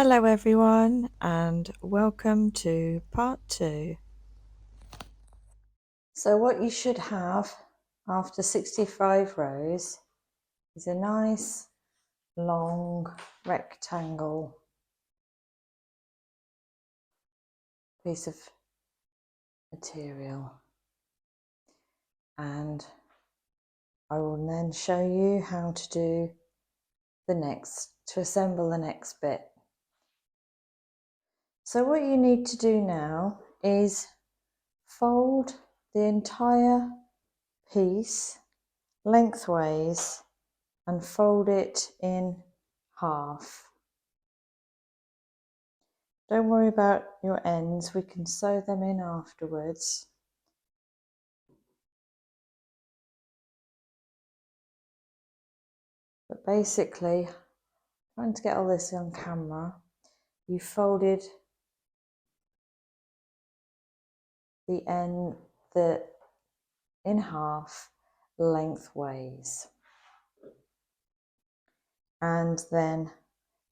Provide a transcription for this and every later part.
Hello everyone and welcome to part 2. So what you should have after 65 rows is a nice long rectangle piece of material, and I will then show you how to assemble the next bit. So what you need to do now is fold the entire piece lengthways and fold it in half. Don't worry about your ends, we can sew them in afterwards. But basically, trying to get all this on camera, you folded the end in half lengthways, and then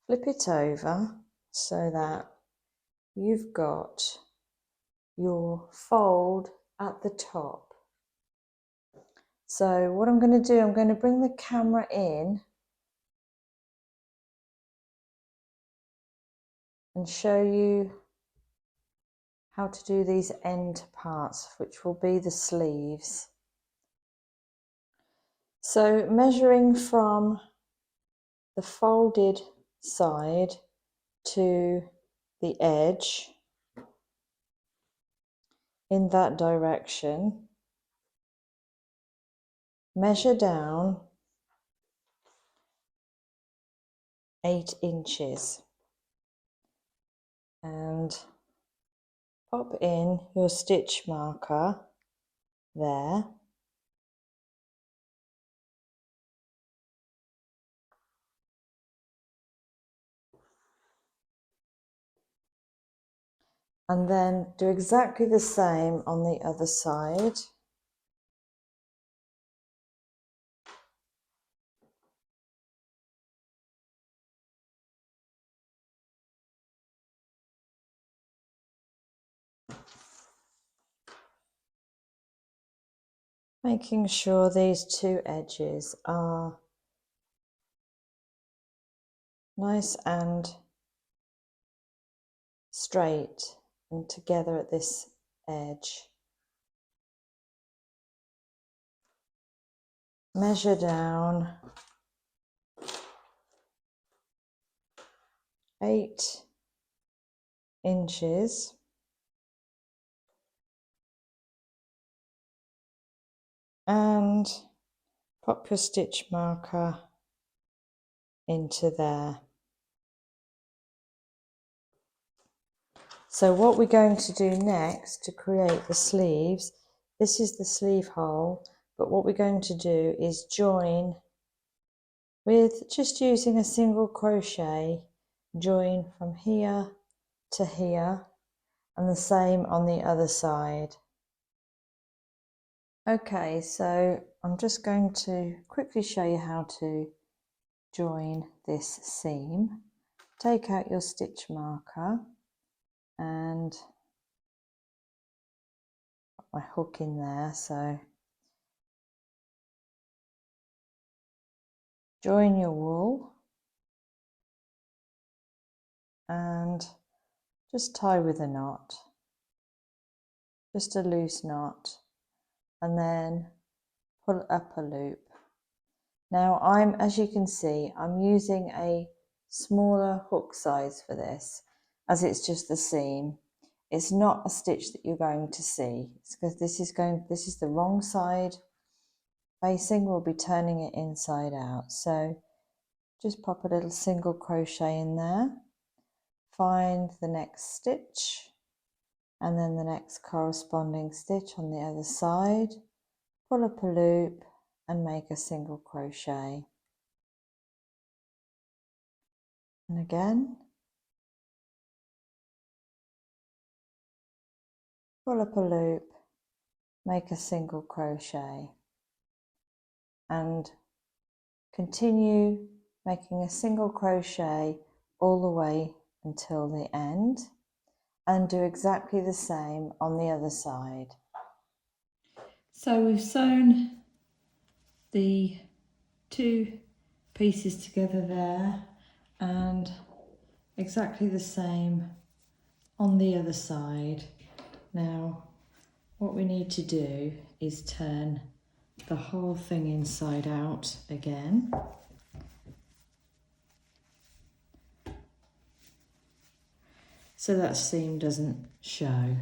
flip it over so that you've got your fold at the top. So what I'm going to do, I'm going to bring the camera in and show you how to do these end parts, which will be the sleeves. So measuring from the folded side to the edge in that direction, measure down 8 inches and pop in your stitch marker there. And then do exactly the same on the other side. Making sure these two edges are nice and straight and together at this edge. Measure down 8 inches and pop your stitch marker into there. So what we're going to do next to create the sleeves, this is the sleeve hole, but what we're going to do is join with just using a single crochet, join from here to here, and the same on the other side. Okay, so I'm just going to quickly show you how to join this seam. Take out your stitch marker and put my hook in there, so join your wool and just tie with a knot, just a loose knot, and then pull up a loop. Now as you can see, I'm using a smaller hook size for this, as it's just the seam. It's not a stitch that you're going to see. It's because this is the wrong side facing, we'll be turning it inside out. So just pop a little single crochet in there, find the next stitch, and then the next corresponding stitch on the other side, pull up a loop and make a single crochet. And again, pull up a loop, make a single crochet, and continue making a single crochet all the way until the end and do exactly the same on the other side. So we've sewn the two pieces together there and exactly the same on the other side. Now what we need to do is turn the whole thing inside out again. So that seam doesn't show.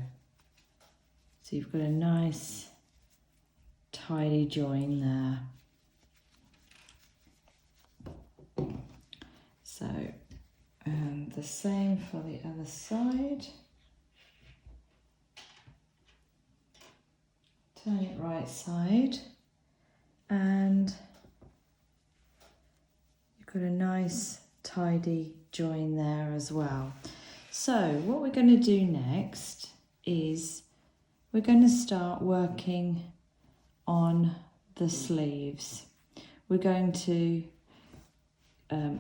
So you've got a nice tidy join there. So, and the same for the other side. Turn it right side and you've got a nice tidy join there as well. So what we're going to do next is we're going to start working on the sleeves. We're going to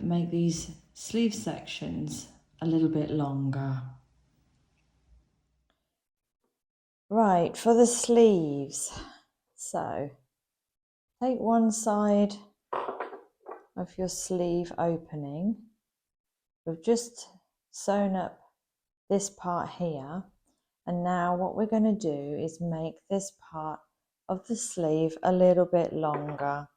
make these sleeve sections a little bit longer. Right, for the sleeves, so take one side of your sleeve opening. We've just sewn up this part here, and now what we're going to do is make this part of the sleeve a little bit longer.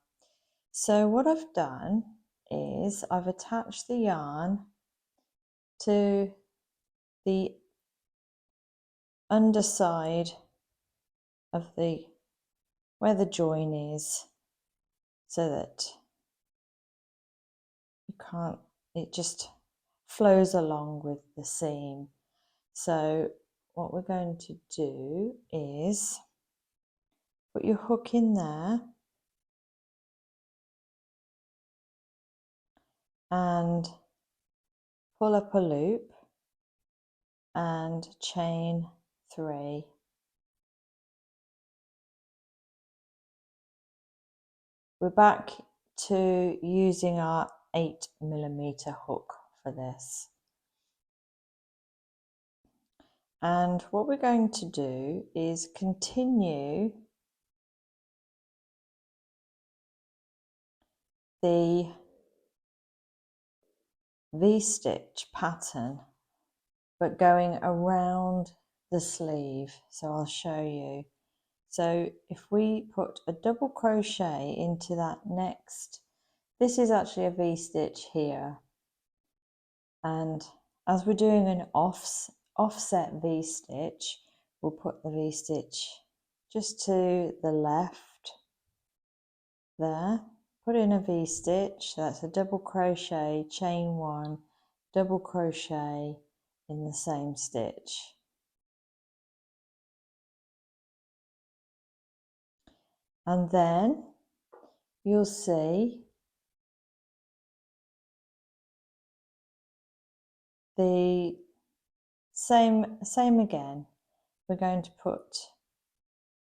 So what I've done is I've attached the yarn to the underside of the where the join is, so that you can't, it just flows along with the seam. So what we're going to do is put your hook in there and pull up a loop and chain 3. We're back to using our 8mm hook for this. And what we're going to do is continue the V-stitch pattern, but going around the sleeve. So I'll show you. So if we put a double crochet into that next, this is actually a V-stitch here. And as we're doing an offset V-stitch, we'll put the V-stitch just to the left there. Put in a V-stitch, so that's a double crochet, chain 1, double crochet in the same stitch. And then you'll see the same again. We're going to put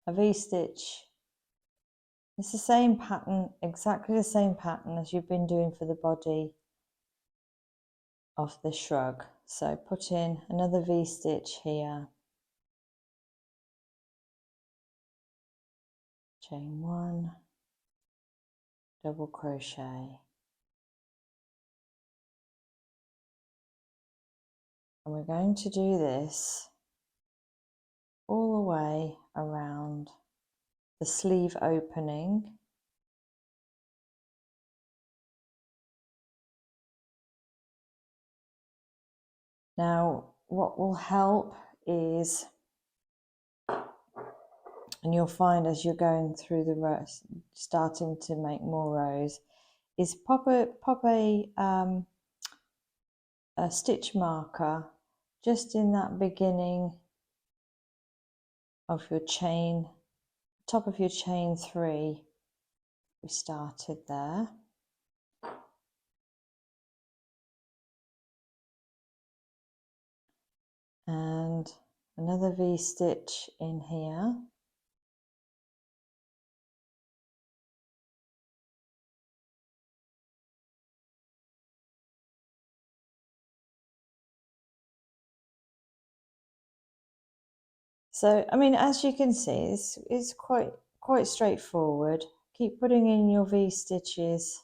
a V-stitch. It's the same pattern, exactly the same pattern as you've been doing for the body of the shrug. So put in another V-stitch here, chain 1, double crochet, and we're going to do this all the way around the sleeve opening. Now what will help is, and you'll find as you're going through the rows, starting to make more rows, is pop a stitch marker just in that beginning of your chain, top of your chain 3. We started there. And another V-stitch in here. So, I mean, as you can see, it's quite straightforward. Keep putting in your V-stitches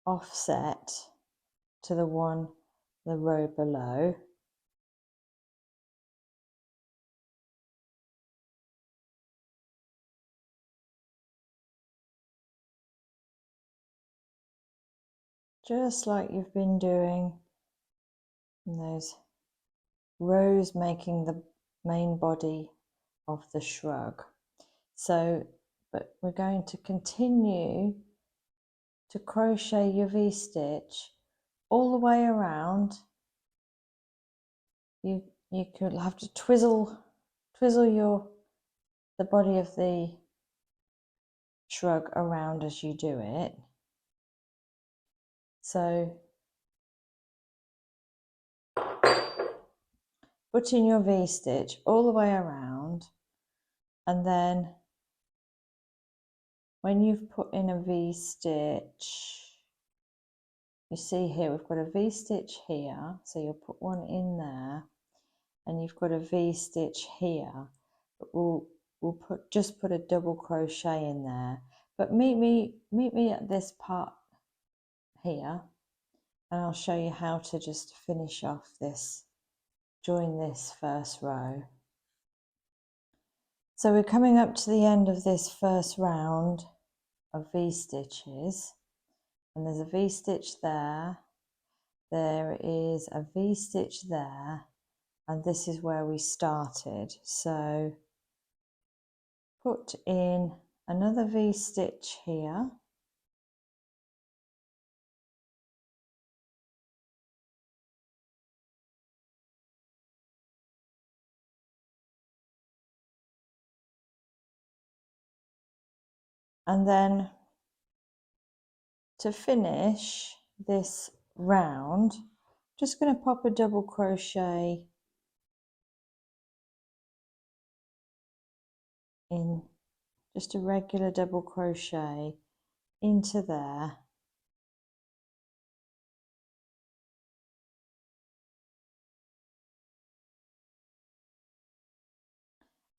offset to the row below. Just like you've been doing in those rows making the main body of the shrug. So, but we're going to continue to crochet your V-stitch all the way around. You could have to twizzle the body of the shrug around as you do it. So put in your V-stitch all the way around, and then when you've put in a V-stitch, you see here we've got a V-stitch here, so you'll put one in there, and you've got a V-stitch here, but we'll just put a double crochet in there. But meet me at this part here, and I'll show you how to just finish off this, join this first row. So we're coming up to the end of this first round of V-stitches, and there's a V-stitch there, there is a V-stitch there, and this is where we started. So put in another V-stitch here, and then to finish this round, just going to pop a double crochet in, just a regular double crochet into there,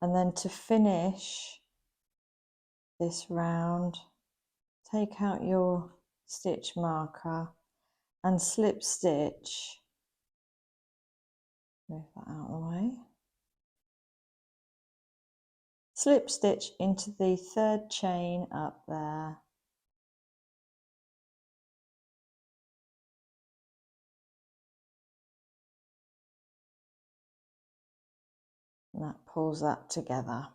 and then to finish this round, take out your stitch marker and slip stitch, move that out of the way, slip stitch into the third chain up there, and that pulls that together.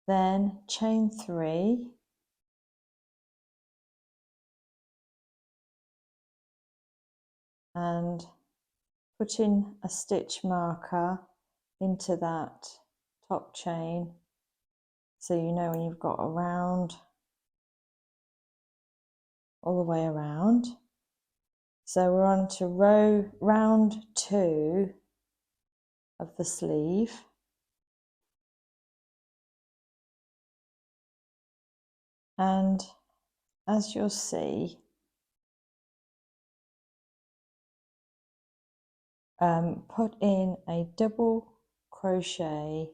Then chain 3, and put in a stitch marker into that top chain, so you know when you've got a round all the way around. So we're on to round 2 of the sleeve, and as you'll see, put in a double crochet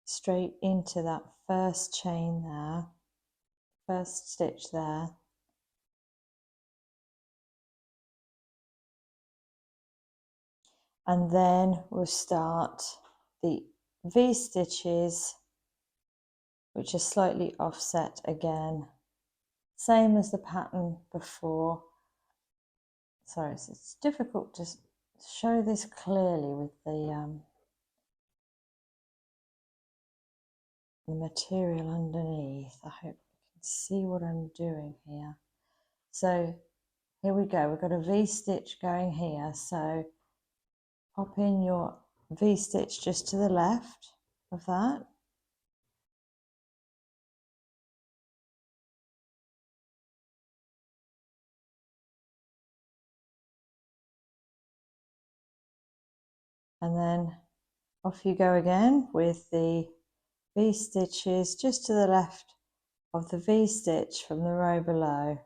straight into that first chain there, first stitch there, and then we'll start the V-stitches, which are slightly offset again, same as the pattern before. Sorry, it's difficult to show this clearly with the material underneath. I hope you can see what I'm doing here. So here we go, we've got a V-stitch going here, so pop in your V-stitch just to the left of that, and then off you go again with the V-stitches just to the left of the V-stitch from the row below.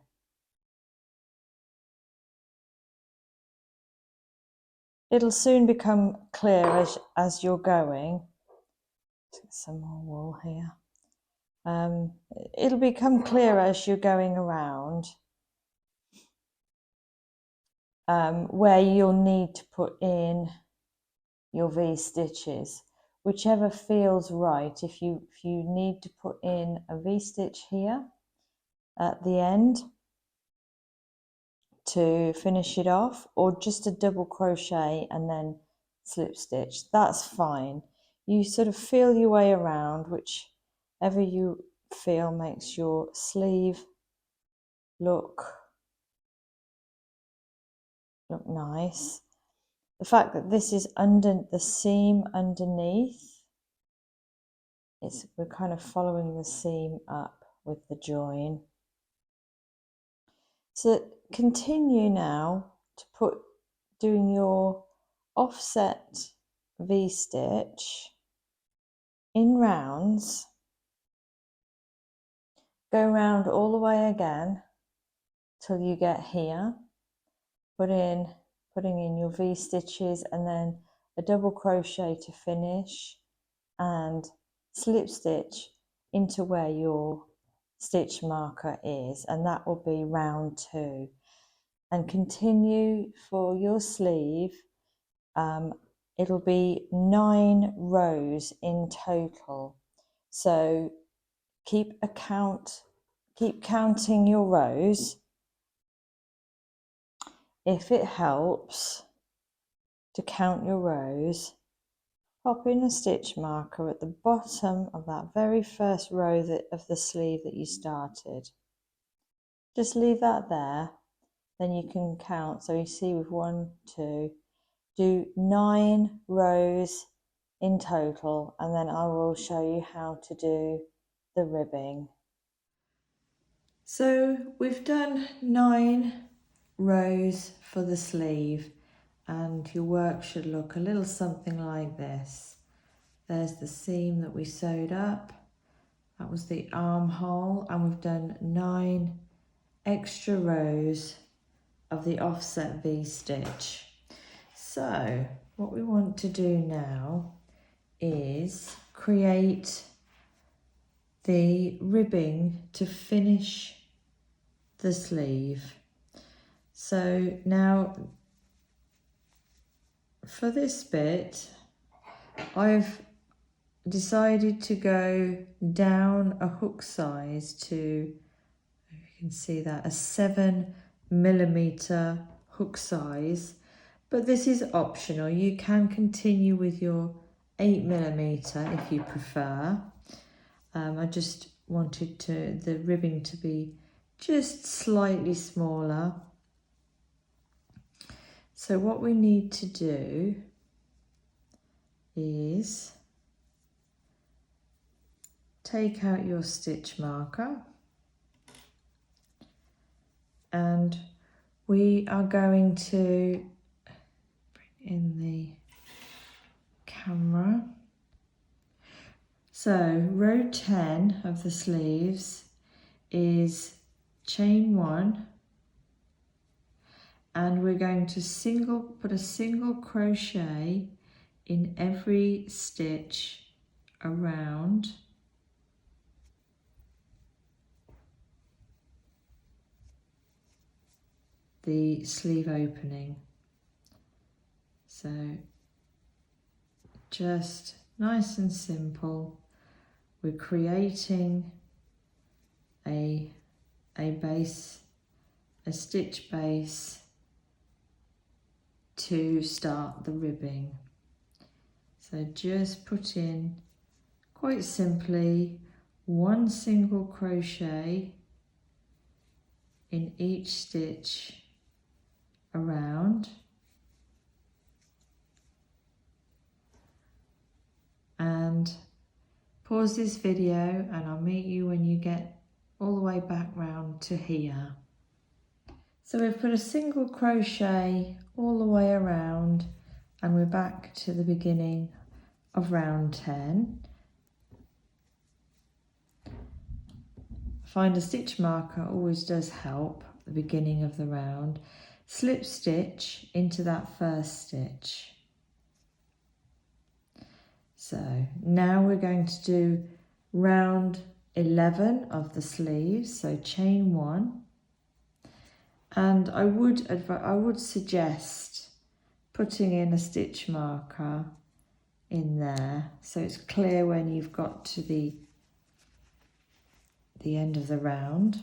it'll soon become clear as you're going. Let's get some more wool here. It'll become clear as you're going around where you'll need to put in your V-stitches, whichever feels right. If you need to put in a V-stitch here at the end to finish it off, or just a double crochet and then slip stitch, that's fine. You sort of feel your way around, whichever you feel makes your sleeve look nice. The fact that this is under the seam underneath, we're kind of following the seam up with the join. So continue now to doing your offset V-stitch in rounds. Go round all the way again till you get here. Putting in your V-stitches and then a double crochet to finish and slip stitch into where your stitch marker is, and that will be round 2. And continue for your sleeve. It'll be 9 rows in total, so keep counting your rows. If it helps to count your rows, pop in a stitch marker at the bottom of that very first row of the sleeve that you started. Just leave that there, then you can count. So you see with 1, 2, do 9 rows in total, and then I will show you how to do the ribbing. So we've done 9 rows for the sleeve, and your work should look a little something like this. There's the seam that we sewed up, that was the armhole, and we've done 9 extra rows of the offset V-stitch. So what we want to do now is create the ribbing to finish the sleeve. So now for this bit, I've decided to go down a hook size to, you can see that, a 7mm hook size, but this is optional. You can continue with your 8mm if you prefer. I just wanted the ribbing to be just slightly smaller. So what we need to do is take out your stitch marker, and we are going to bring in the camera. So row 10 of the sleeves is chain 1, and we're going to put a single crochet in every stitch around the sleeve opening. So just nice and simple. We're creating a base, a stitch base to start the ribbing. So just put in, quite simply, 1 single crochet in each stitch around, and pause this video and I'll meet you when you get all the way back round to here. So we've put a single crochet all the way around, and we're back to the beginning of round 10. Find a stitch marker always does help at the beginning of the round. slip stitch into that first stitch. So now we're going to do round 11 of the sleeves, so chain 1, and I would suggest putting in a stitch marker in there so it's clear when you've got to the end of the round.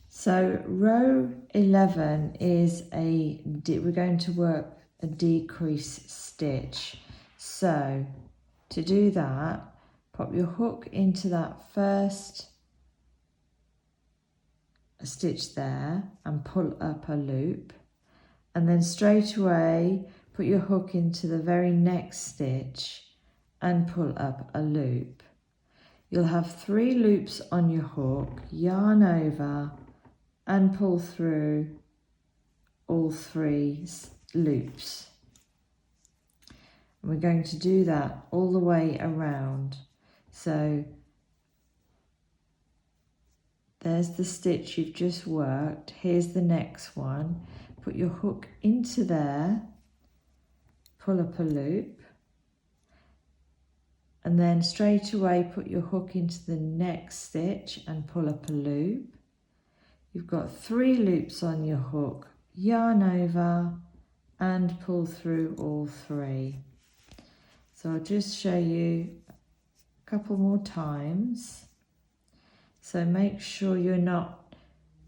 So row 11 is we're going to work a decrease stitch. So to do that, pop your hook into that first stitch there and pull up a loop, and then straight away put your hook into the very next stitch and pull up a loop. You'll have 3 loops on your hook, yarn over and pull through all 3 loops. And we're going to do that all the way around. So there's the stitch you've just worked. Here's the next one. Put your hook into there, pull up a loop, and then straight away put your hook into the next stitch and pull up a loop. You've got 3 loops on your hook, yarn over and pull through all 3. So I'll just show you a couple more times. So make sure you're not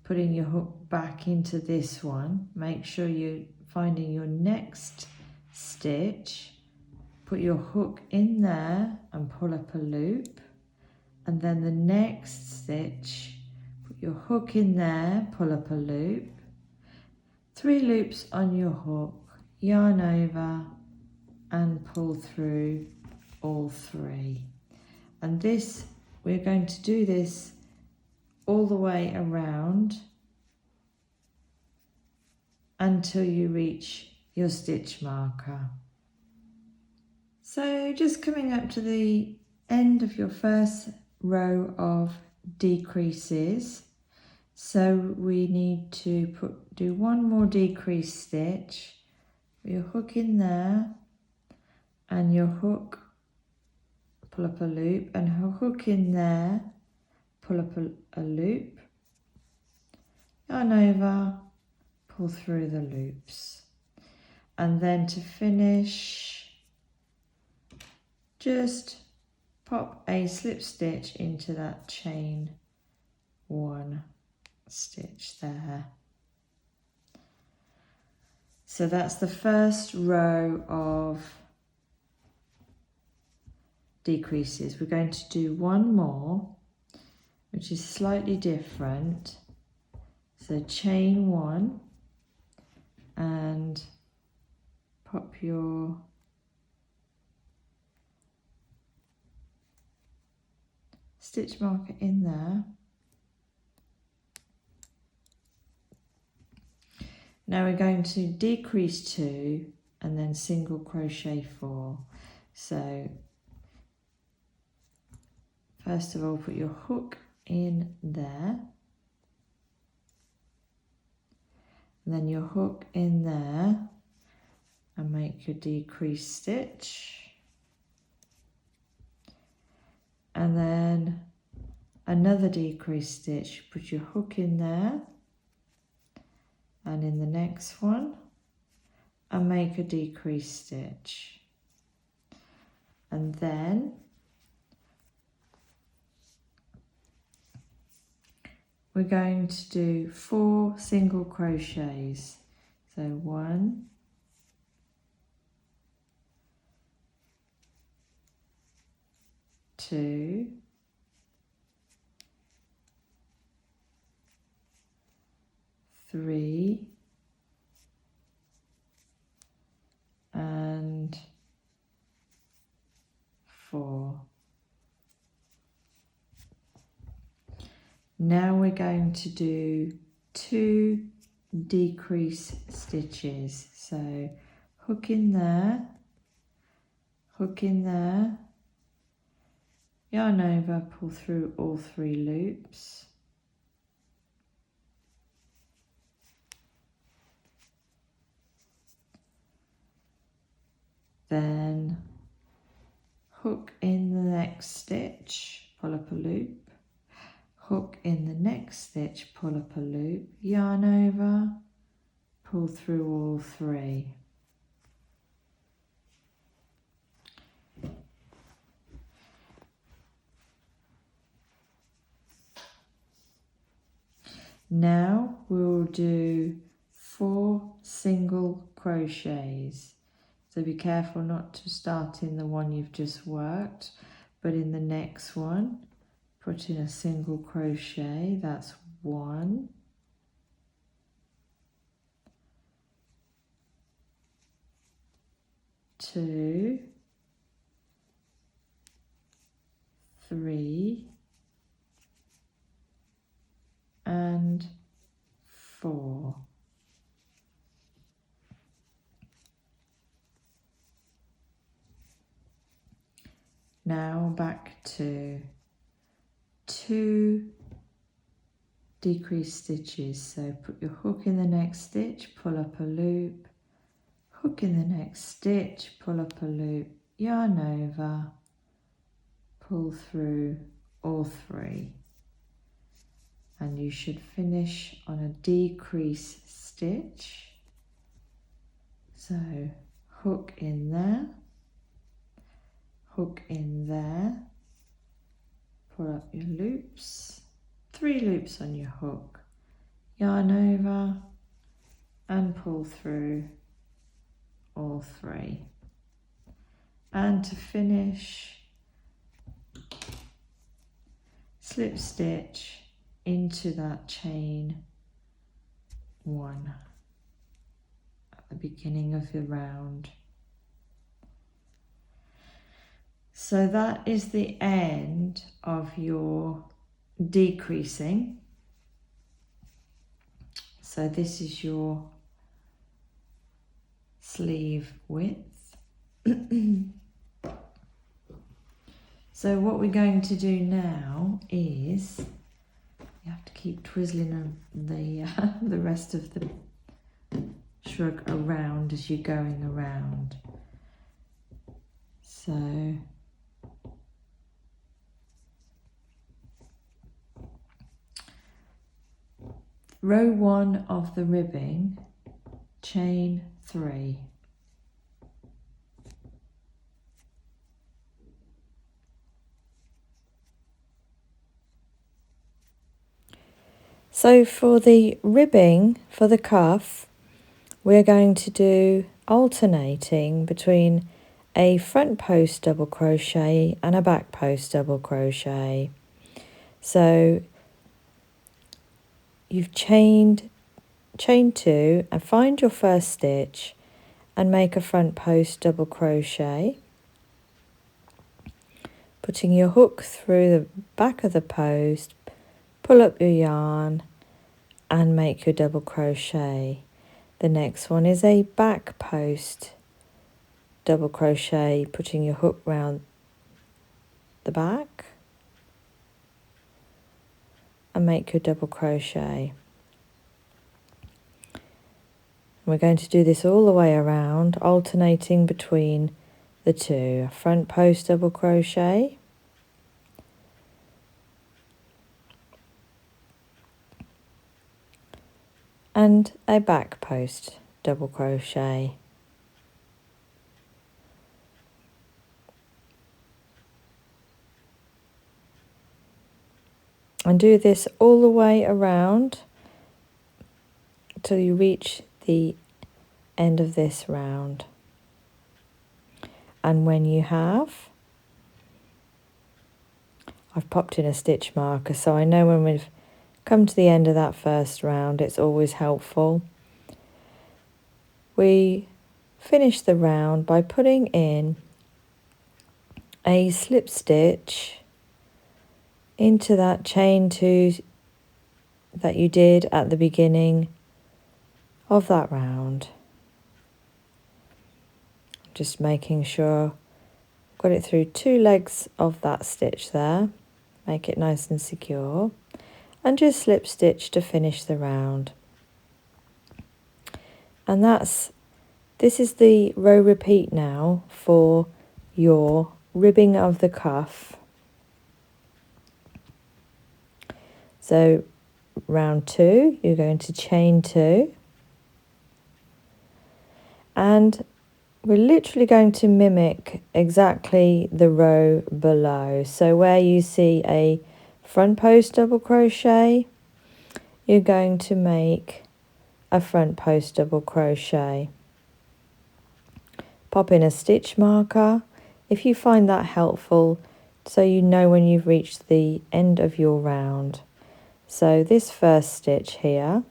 putting your hook back into this one. Make sure you're finding your next stitch, put your hook in there and pull up a loop, and then the next stitch, put your hook in there, pull up a loop, 3 loops on your hook, yarn over and pull through all 3. And this, we're going to do this all the way around until you reach your stitch marker. So just coming up to the end of your first row of decreases, so we need to do 1 more decrease stitch, put your hook in there and your hook, pull up a loop, and hook in there, pull up a loop, yarn over, pull through the loops, and then to finish, just pop a slip stitch into that chain 1 stitch there. So that's the first row of decreases. We're going to do 1 more, which is slightly different. So chain 1 and pop your stitch marker in there. Now we're going to decrease 2 and then single crochet 4. So first of all, put your hook in there, and then your hook in there and make your decrease stitch, and then another decrease stitch, put your hook in there and in the next one and make a decrease stitch, and then we're going to do 4 single crochets. So 1, 2, 3, and 4. Now we're going to do 2 decrease stitches. So hook in there, yarn over, pull through all 3 loops, yarn over, pull through all three. Now we'll do 4 single crochets. So be careful not to start in the one you've just worked, but in the next one, put in a single crochet. That's 1, 2, 3, and 4. Now back to 2 decreased stitches. So put your hook in the next stitch, pull up a loop, hook in the next stitch, pull up a loop, yarn over, pull through all 3. And you should finish on a decreased stitch. So hook in there, hook in there, pull up your loops, 3 loops on your hook, yarn over and pull through all 3. And to finish, slip stitch into that chain 1 at the beginning of the round. So that is the end of your decreasing. So this is your sleeve width. So what we're going to do now is, you have to keep twizzling the rest of the shrug around as you're going around. So row 1 of the ribbing, chain 3. So for the ribbing for the cuff, we're going to do alternating between a front post double crochet and a back post double crochet. So you've chain 2 and find your first stitch and make a front post double crochet, putting your hook through the back of the post, pull up your yarn and make your double crochet. The next one is a back post double crochet, putting your hook round the back and make your double crochet. We're going to do this all the way around, alternating between the 2, a front post double crochet, and a back post double crochet. And do this all the way around until you reach the end of this round. And when you have, I've popped in a stitch marker so I know when we've come to the end of that first round, it's always helpful. We finish the round by putting in a slip stitch into that chain 2 that you did at the beginning of that round. Just making sure I've got it through 2 legs of that stitch there. Make it nice and secure. And just slip stitch to finish the round. And this is the row repeat now for your ribbing of the cuff. So round 2, you're going to chain 2, and we're literally going to mimic exactly the row below. So where you see a front post double crochet, you're going to make a front post double crochet. Pop in a stitch marker if you find that helpful, so you know when you've reached the end of your round. So this first stitch here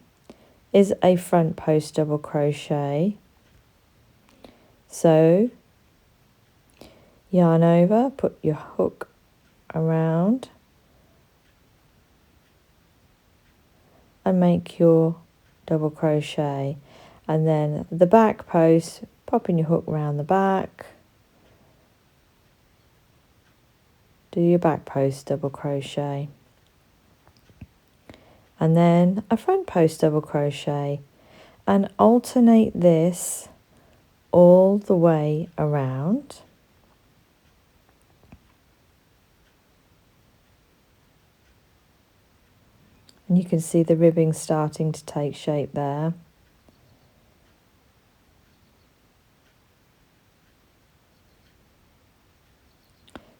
is a front post double crochet. So yarn over, put your hook around and make your double crochet, and then the back post, pop in your hook around the back, do your back post double crochet, and then a front post double crochet, and alternate this all the way around. And you can see the ribbing starting to take shape there.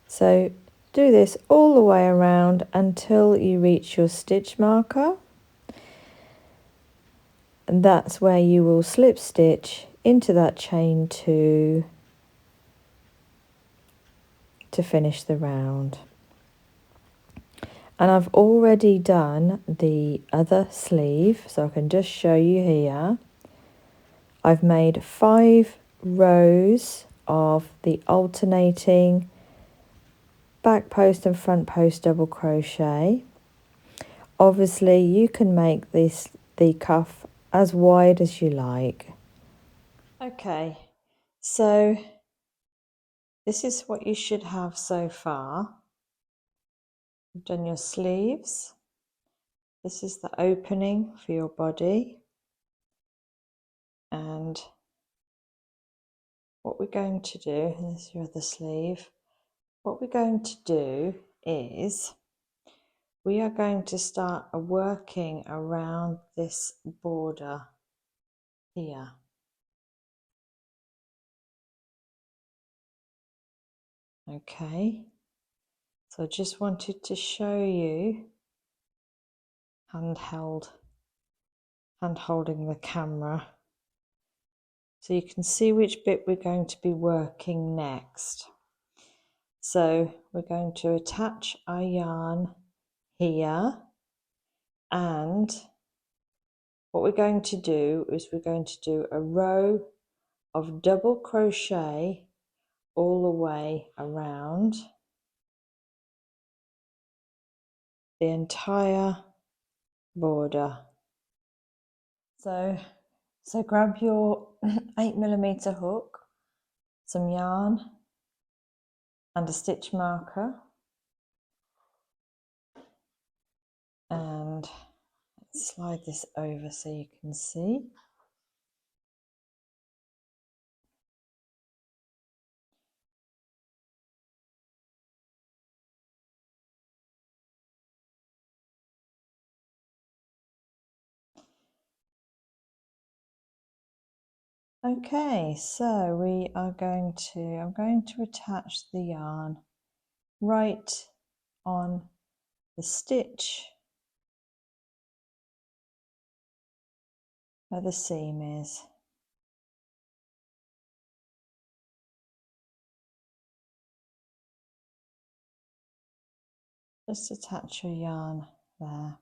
So do this all the way around until you reach your stitch marker, and that's where you will slip stitch into that chain 2 to finish the round. And I've already done the other sleeve, so I can just show you here. I've made 5 rows of the alternating back post and front post double crochet. Obviously you can make the cuff as wide as you like. Okay, so this is what you should have so far. You've done your sleeves. This is the opening for your body, and what we're going to do, and this is your other sleeve, what we're going to do is we are going to start working around this border here. Okay, so I just wanted to show you hand-holding the camera so you can see which bit we're going to be working next. So we're going to attach our yarn here, and what we're going to do is we're going to do a row of double crochet all the way around the entire border. So grab your 8mm hook, some yarn and a stitch marker, and slide this over so you can see. Okay, so I'm going to attach the yarn right on the stitch where the seam is. Just attach your yarn there.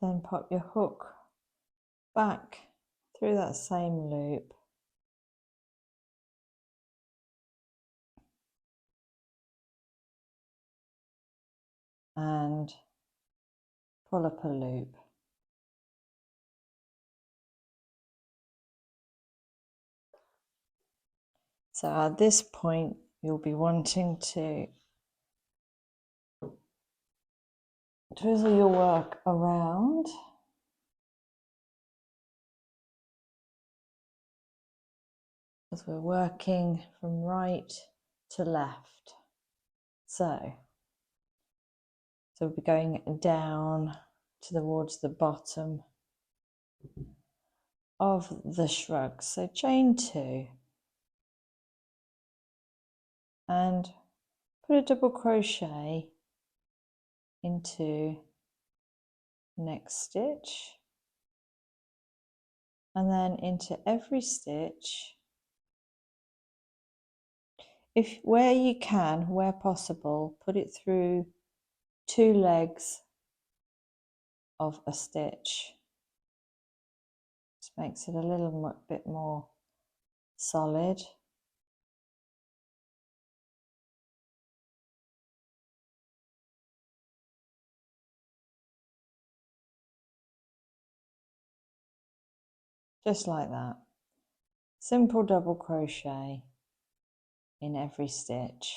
Then pop your hook back through that same loop. And pull up a loop. So at this point, you'll be wanting to twizzle your work around. As we're working from right to left. So So we'll be going down towards the bottom of the shrug. So chain 2 and put a double crochet into the next stitch, and then into every stitch. If where you can, where possible, put it through 2 legs of a stitch. This makes it a little bit more solid. Just like that. Simple double crochet in every stitch.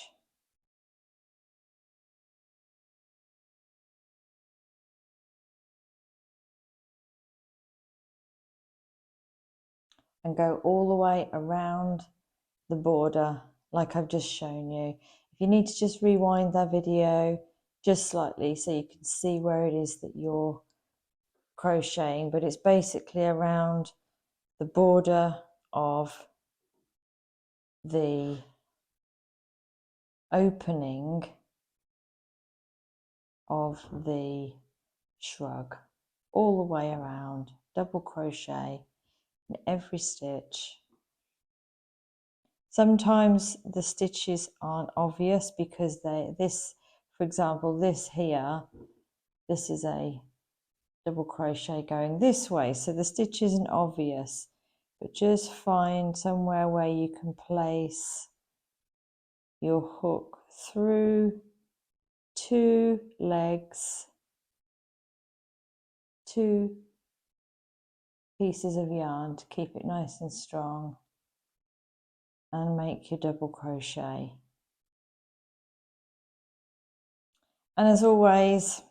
And go all the way around the border like I've just shown you. If you need to just rewind that video just slightly so you can see where it is that you're crocheting, but it's basically around the border of the opening of the shrug, all the way around, double crochet in every stitch. Sometimes the stitches aren't obvious because for example, this here, this is a double crochet going this way, so the stitch isn't obvious, but just find somewhere where you can place your hook through 2 legs, 2 pieces of yarn to keep it nice and strong, and make your double crochet. And as always,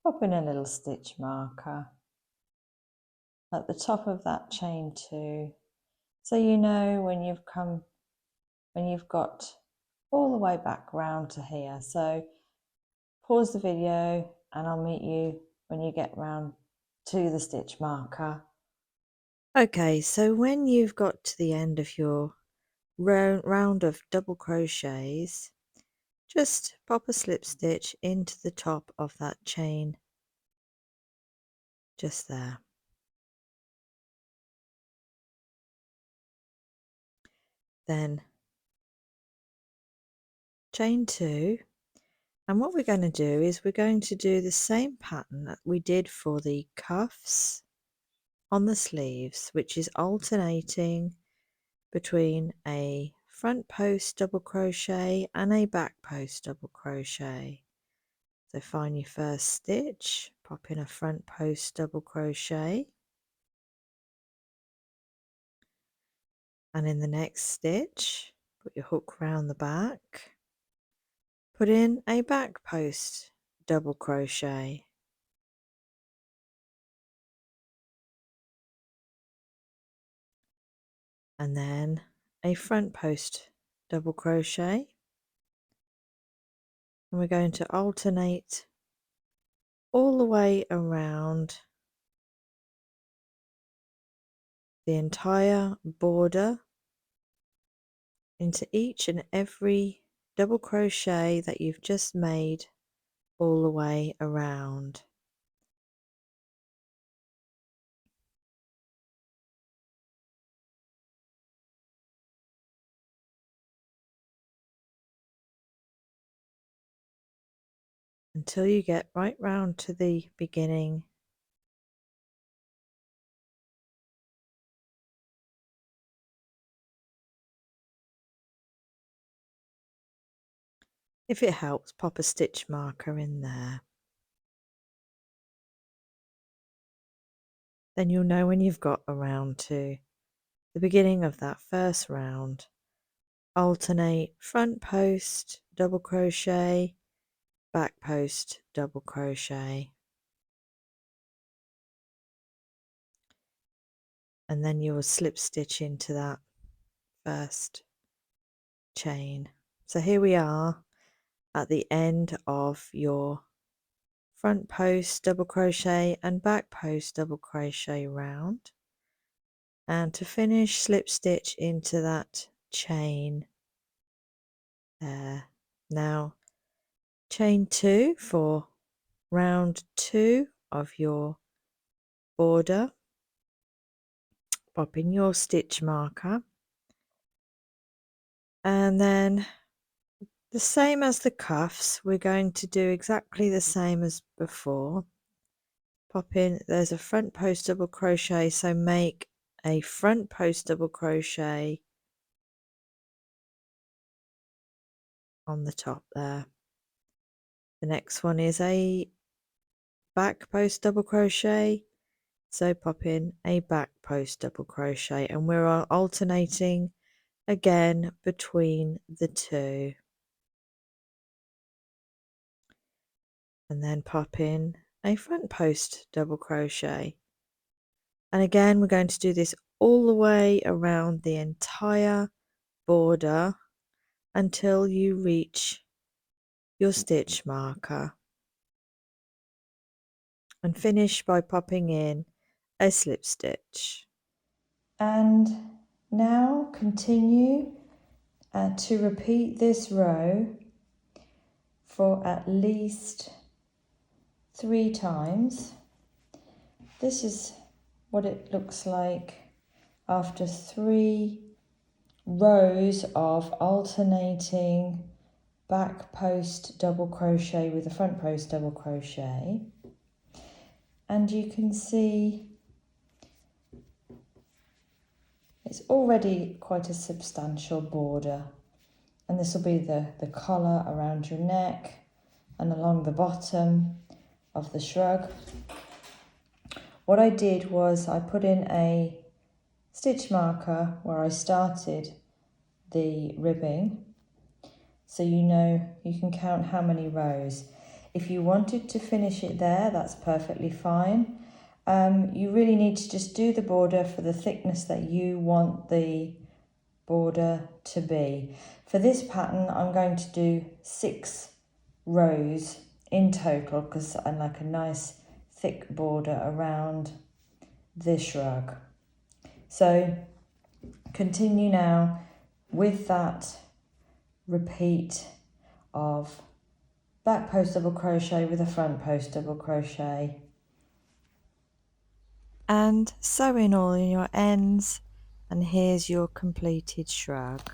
pop in a little stitch marker at the top of that chain 2, so you know when you've got all the way back round to here. So pause the video and I'll meet you when you get round to the stitch marker. Okay, so when you've got to the end of your round of double crochets, just pop a slip stitch into the top of that chain, just there. Then chain 2, and what we're going to do is we're going to do the same pattern that we did for the cuffs on the sleeves, which is alternating between a front post double crochet and a back post double crochet. So find your first stitch, pop in a front post double crochet, and in the next stitch put your hook round the back, put in a back post double crochet, and then a front post double crochet, and we're going to alternate all the way around the entire border into each and every double crochet that you've just made all the way around. Until you get right round to the beginning if it helps, pop a stitch marker in there. Then you'll know when you've got around to the beginning of that first round. Alternate front post double crochet, back post double crochet, and then you will slip stitch into that first chain. So here we are, at the end of your front post double crochet and back post double crochet round, and to finish, slip stitch into that chain there. Now chain 2 for round 2 of your border, pop in your stitch marker, and then the same as the cuffs, we're going to do exactly the same as before. Pop in, there's a front post double crochet, so make a front post double crochet on the top there. The next one is a back post double crochet, so pop in a back post double crochet, and we're alternating again between the two, and then pop in a front post double crochet, and again we're going to do this all the way around the entire border until you reach your stitch marker, and finish by popping in a slip stitch. And now continue to repeat this row for at least 3 times. This is what it looks like after 3 rows of alternating back post double crochet with a front post double crochet. And you can see it's already quite a substantial border, and this will be the collar around your neck and along the bottom of the shrug. What I did was I put in a stitch marker where I started the ribbing, so you know you can count how many rows. If you wanted to finish it there, that's perfectly fine. You really need to just do the border for the thickness that you want the border to be. For this pattern, I'm going to do 6 rows in total because I like a nice thick border around the shrug. So continue now with that repeat of back post double crochet with a front post double crochet, and sew in all in your ends, and here's your completed shrug.